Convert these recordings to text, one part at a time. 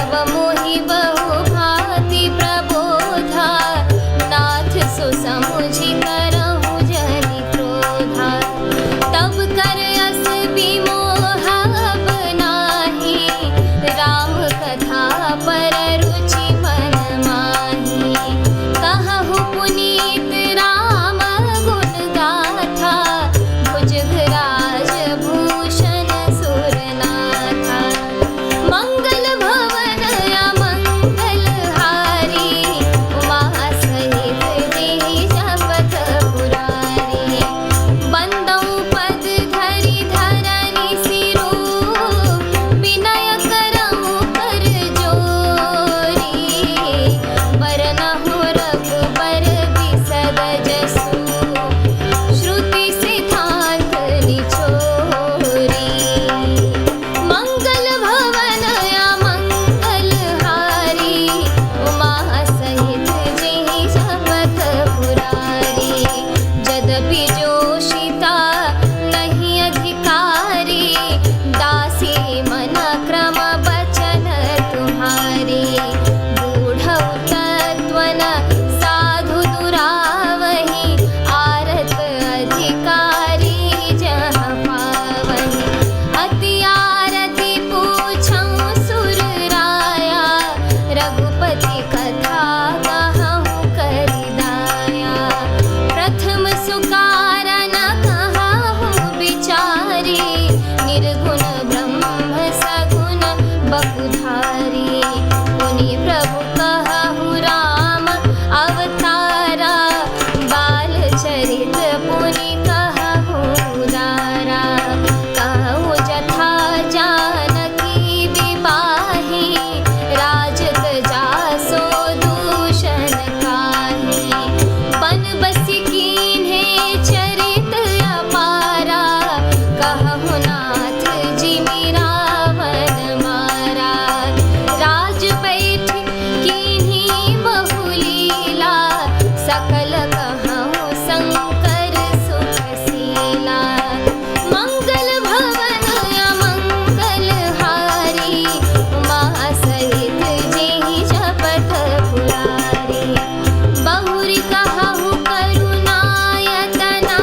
तब मोहि बहु भांति प्रबोधा, नाथ सो समुझि करहु जनि क्रोधा। तब कर अस विमोह अब नाही, राम कथा पर रुचि मन माही। कहहु पुनीत राम गुण गाथा, भुजगराज भूषण सुरनाथा। मंगल भवन अमंगल हारी, उमा सहित जेहि जपत पुरारी। बंदउ पद धरि धरनि सिरो, विनय करहु कर जोरी। बरनहु रघुबर बिसग जसु, श्रुति सिद्धांत निछोरी। मंगल भवन अमंगल हारी, उमा सहित जेहि जपत पुरारी। जदपि जोषिता नहीं अधिकारी, दासी मन क्रम बचन तुम्हारी। बूढ़ऊ तत्व न साधु दुरावहि, आरत अधिकारी जहाँ पावहि। अति आरती पूछऊं सुर राया, रघुपति कथा कहूँ करि दाया। प्रथम सुकारण कहूँ विचारी, निर्गुण ब्रह्म सगुण बपुधारी। मुनि प्रभु कहु राम अवतारा, बाल चरित पुनि कहु उदारा। कहु जथा जानकी विवाही, राजत जासो दूषण काहि। बन बसि कीन्हे चरित अपारा, कहु नाथ जिमि रावण मारा। राज बैठ कीन्ही बहु लीला, सकल कहूँ शंकर सुखशीला। मंगल भवन अमंगल हारी, उमा सहित जेहि जपत पुरारी। बहुरी कहूँ करुणायतना,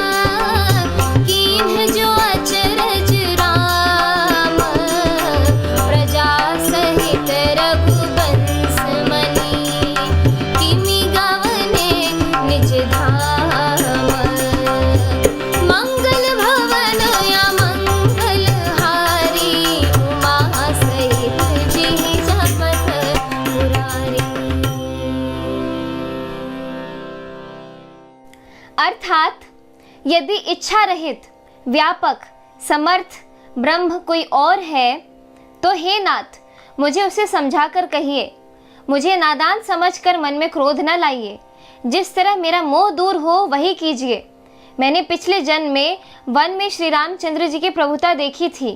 कीन्ह जो अचरज राम। प्रजा सहित रघुवंश मनि, तिमि गवने निज धाम। मंगल भवन अमंगल हारी, उमा सहित जेहि जपत पुरारी। अर्थात यदि इच्छा रहित, व्यापक, समर्थ ब्रह्म कोई और है, तो हे नाथ मुझे उसे समझाकर कहिए। मुझे नादान समझकर मन में क्रोध न लाइए। जिस तरह मेरा मोह दूर हो वही कीजिए। मैंने पिछले जन्म में वन में श्री रामचंद्र जी की प्रभुता देखी थी,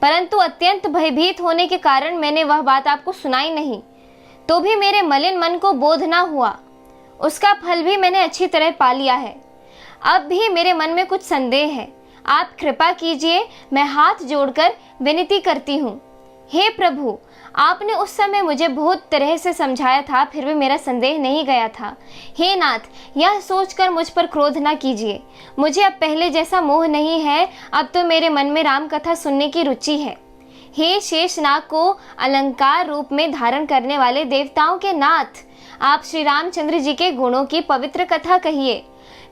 परंतु अत्यंत भयभीत होने के कारण मैंने वह बात आपको सुनाई नहीं। तो भी मेरे मलिन मन को बोध न हुआ। उसका फल भी मैंने अच्छी तरह पा लिया है। अब भी मेरे मन में कुछ संदेह है। आप कृपा कीजिए, मैं हाथ जोड़कर विनती करती हूँ। हे प्रभु, आपने उस समय मुझे बहुत तरह से समझाया था, फिर भी मेरा संदेह नहीं गया था। हे नाथ, यह सोचकर मुझ पर क्रोध न कीजिए। मुझे अब पहले जैसा मोह नहीं है। अब तो मेरे मन में राम कथा सुनने की रुचि है। हे शेषनाग को अलंकार रूप में धारण करने वाले देवताओं के नाथ, आप श्री रामचंद्र जी के गुणों की पवित्र कथा कहिए।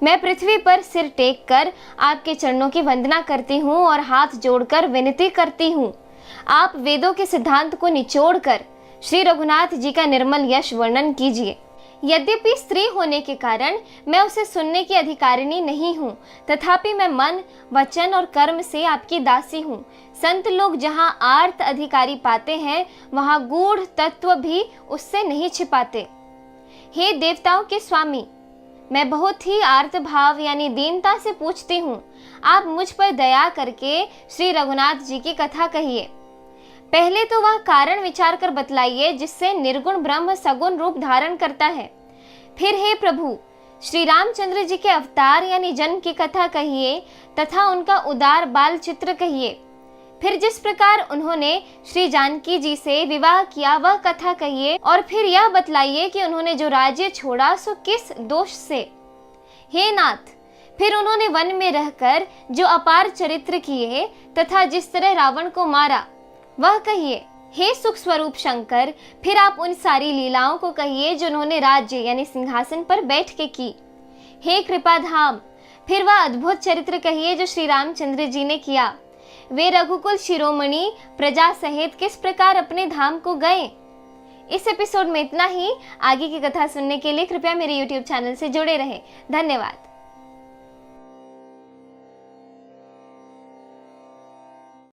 मैं पृथ्वी पर सिर टेक कर आपके चरणों की वंदना करती हूँ और हाथ जोड़कर विनती करती हूँ। आप वेदों के सिद्धांत को निचोड़कर श्री रघुनाथ जी का निर्मल यश वर्णन कीजिए। यद्यपि स्त्री होने के कारण मैं उसे सुनने की अधिकारिणी नहीं हूँ, तथापि मैं मन, वचन और कर्म से आपकी दासी हूँ। संत लोग जहाँ आर्त अधिकारी पाते हैं, वहाँ गूढ़ तत्व भी उससे नहीं छिपाते। हे देवताओं के स्वामी, मैं बहुत ही आर्त भाव यानी दीनता से पूछती हूँ, आप मुझ पर दया करके श्री रघुनाथ जी की कथा कहिए। पहले तो वह कारण विचार कर बतलाइए जिससे निर्गुण ब्रह्म सगुण रूप धारण करता है। फिर हे प्रभु, श्री रामचंद्र जी के अवतार यानी जन्म की कथा कहिए तथा उनका उदार बाल चित्र कहिए। फिर जिस प्रकार उन्होंने श्री जानकी जी से विवाह किया वह कथा कहिए, और फिर यह बतलाइए कि उन्होंने जो राज्य छोड़ा सो किस दोष से। हे नाथ, फिर उन्होंने वन में रहकर जो अपार चरित्र किए तथा जिस तरह रावण को मारा वह कहिए। हे सुख स्वरूप शंकर, फिर आप उन सारी लीलाओं को कहिए जो उन्होंने राज्य यानी सिंहासन पर बैठ के की। हे कृपाधाम, फिर वह अद्भुत चरित्र कहिए जो श्री रामचंद्र जी ने किया। वे रघुकुल शिरोमणि प्रजा सहित किस प्रकार अपने धाम को गए। इस एपिसोड में इतना ही। आगे की कथा सुनने के लिए कृपया मेरे YouTube चैनल से जुड़े रहें। धन्यवाद।